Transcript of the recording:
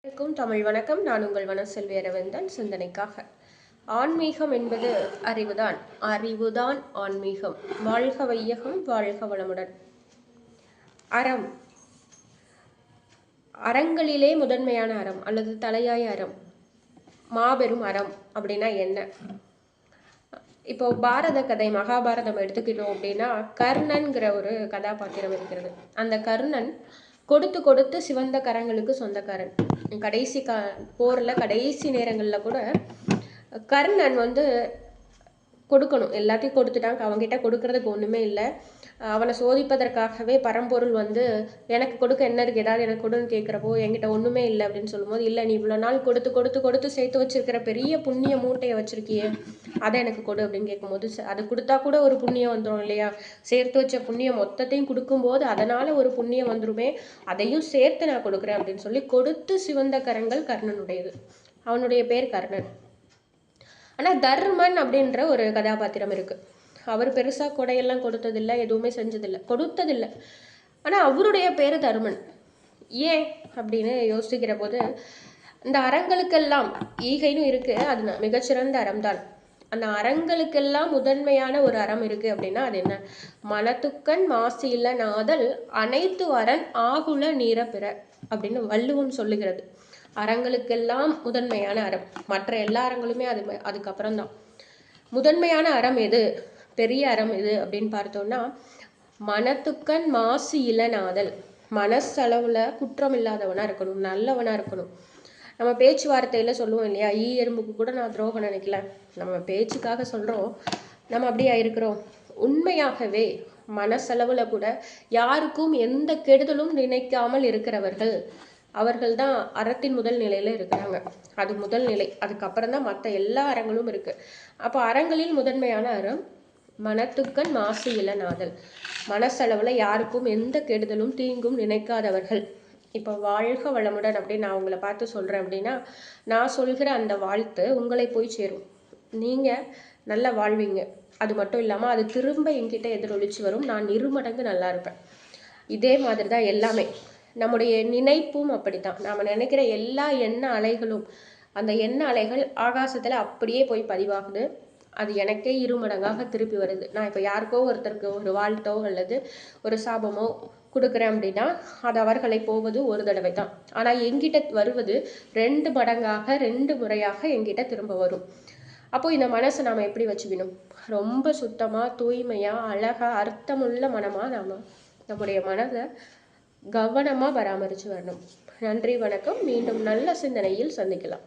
தமிழ் வணக்கம். நான் உங்கள் வனசெல்வி அரவிந்தன். சிந்தனைக்காக ஆன்மீகம் என்பது அறிவுதான். அறிவுதான் ஆன்மீகம். வாழ்க வையகம், வாழ்க வளமுடன். அறம், அறங்களிலே முதன்மையான அறம் அல்லது தலையாய அறம், மாபெரும் அறம் அப்படின்னா என்ன? இப்போ பாரத கதை, மகாபாரதம் எடுத்துக்கிட்டோம் அப்படின்னா கர்ணன்கிற ஒரு கதாபாத்திரம் இருக்கிறது. அந்த கர்ணன் கொடுத்து கொடுத்து சிவந்த கரங்களுக்கு சொந்தக்காரன். கடைசி போரில் கடைசி நேரங்களில் கூட கர்ணன் கொடுக்கணும், எல்லாத்தையும் கொடுத்துட்டான். அவங்ககிட்ட கொடுக்கறதுக்கு ஒன்றுமே இல்லை. அவனை சோதிப்பதற்காகவே பரம்பொருள் எனக்கு கொடுக்க என்ன இருக்குது, ஏதாவது எனக்கு கொடுன்னு கேட்குறப்போ என்கிட்ட ஒன்றுமே இல்லை அப்படின்னு சொல்லும்போது, இல்லை நீ இவ்வளோ நாள் கொடுத்து கொடுத்து கொடுத்து சேர்த்து வச்சிருக்கிற பெரிய புண்ணிய மூட்டையை வச்சிருக்கியே, அதை எனக்கு கொடு அப்படின்னு கேட்கும்போது, அது கொடுத்தா கூட ஒரு புண்ணியம் வந்துடும் இல்லையா? சேர்த்து வச்ச புண்ணியம் மொத்தத்தையும் கொடுக்கும்போது அதனால ஒரு புண்ணியம் வந்துருமே, அதையும் சேர்த்து நான் கொடுக்குறேன் அப்படின்னு சொல்லி கொடுத்து சிவந்த கரங்கள் கர்ணனுடையது. அவனுடைய பேர் கர்ணன். ஆனால் தர்மன் அப்படின்ற ஒரு கதாபாத்திரம் இருக்குது. அவர் பெருசாக கொடையெல்லாம் கொடுத்ததில்லை, எதுவுமே செஞ்சதில்லை, கொடுத்ததில்லை. ஆனால் அவருடைய பேர் தர்மன். ஏன் அப்படின்னு யோசிக்கிற போது, இந்த அறங்களுக்கெல்லாம் ஈகைன்னு இருக்குது, அது மிகச்சிறந்த அறம்தான். அந்த அறங்களுக்கெல்லாம் முதன்மையான ஒரு அறம் இருக்குது அப்படின்னா அது என்ன? மனத்துக்கண் மாசு இல்ல நாதல் அனைத்து அரண் ஆகுல நீர பிற அப்படின்னு வள்ளுவம் சொல்லுகிறது. அறங்களுக்கெல்லாம் முதன்மையான அறம். மற்ற எல்லா அறங்களுமே அதுக்கப்புறம் தான். முதன்மையான அறம் எது, பெரிய அறம் எது அப்படின்னு பார்த்தோம்னா, மனத்துக்கண் மாசு இளநாதல். மனசளவுல குற்றம் இல்லாதவனா இருக்கணும், நல்லவனா இருக்கணும். நம்ம பேச்சுவார்த்தையில சொல்லுவோம் இல்லையா, எறும்புக்கு கூட நான் துரோகம் நினைக்கல, நம்ம பேச்சுக்காக சொல்றோம். நம்ம அப்படியா இருக்கிறோம்? உண்மையாகவே மனசளவுல கூட யாருக்கும் எந்த கெடுதலும் நினைக்காமல் இருக்கிறவர்கள், அவர்கள் தான் அறத்தின் முதல் நிலையில இருக்கிறாங்க. அது முதல் நிலை. அதுக்கப்புறம் தான் மற்ற எல்லா அறங்களும் இருக்கு. அப்போ அறங்களில் முதன்மையான அறம் மனத்துக்கண் மாசு இளநாதல். மனசளவுல யாருக்கும் எந்த கெடுதலும் தீங்கும் நினைக்காதவர்கள். இப்போ வாழ்க வளமுடன் அப்படின்னு நான் உங்களை பார்த்து சொல்றேன் அப்படின்னா, நான் சொல்கிற அந்த வாழ்த்து உங்களை போய் சேரும். நீங்க நல்லா வாழ்வீங்க. அது மட்டும் இல்லாம அது திரும்ப என்கிட்ட எதிரொலிச்சு வரும். நான் இருமடங்கு நல்லா இருப்பேன். இதே மாதிரி தான் எல்லாமே. நம்முடைய நினைப்பும் அப்படித்தான். நாம் நினைக்கிற எல்லா எண்ண அலைகளும், அந்த எண்ண அலைகள் ஆகாசத்தில் அப்படியே போய் பதிவாகுது. அது எனக்கே இருமடங்காக திருப்பி வருது. நான் இப்போ யாருக்கோ ஒருத்தருக்கு ஒரு வாழ்த்தோ அல்லது ஒரு சாபமோ கொடுக்குறேன் அப்படின்னா அது அவர்களை போவது ஒரு தடவை தான். ஆனால் எங்கிட்ட வருவது 2 மடங்காக 2 முறையாக எங்கிட்ட திரும்ப வரும். அப்போ இந்த மனசை நாம் எப்படி வச்சுக்கணும்? ரொம்ப சுத்தமாக, தூய்மையாக, அழகாக, அர்த்தமுள்ள மனமாக நம்முடைய மனதை கவனமாக பராமரித்து வரணும். நன்றி, வணக்கம். மீண்டும் நல்ல சிந்தனையில் சந்திக்கலாம்.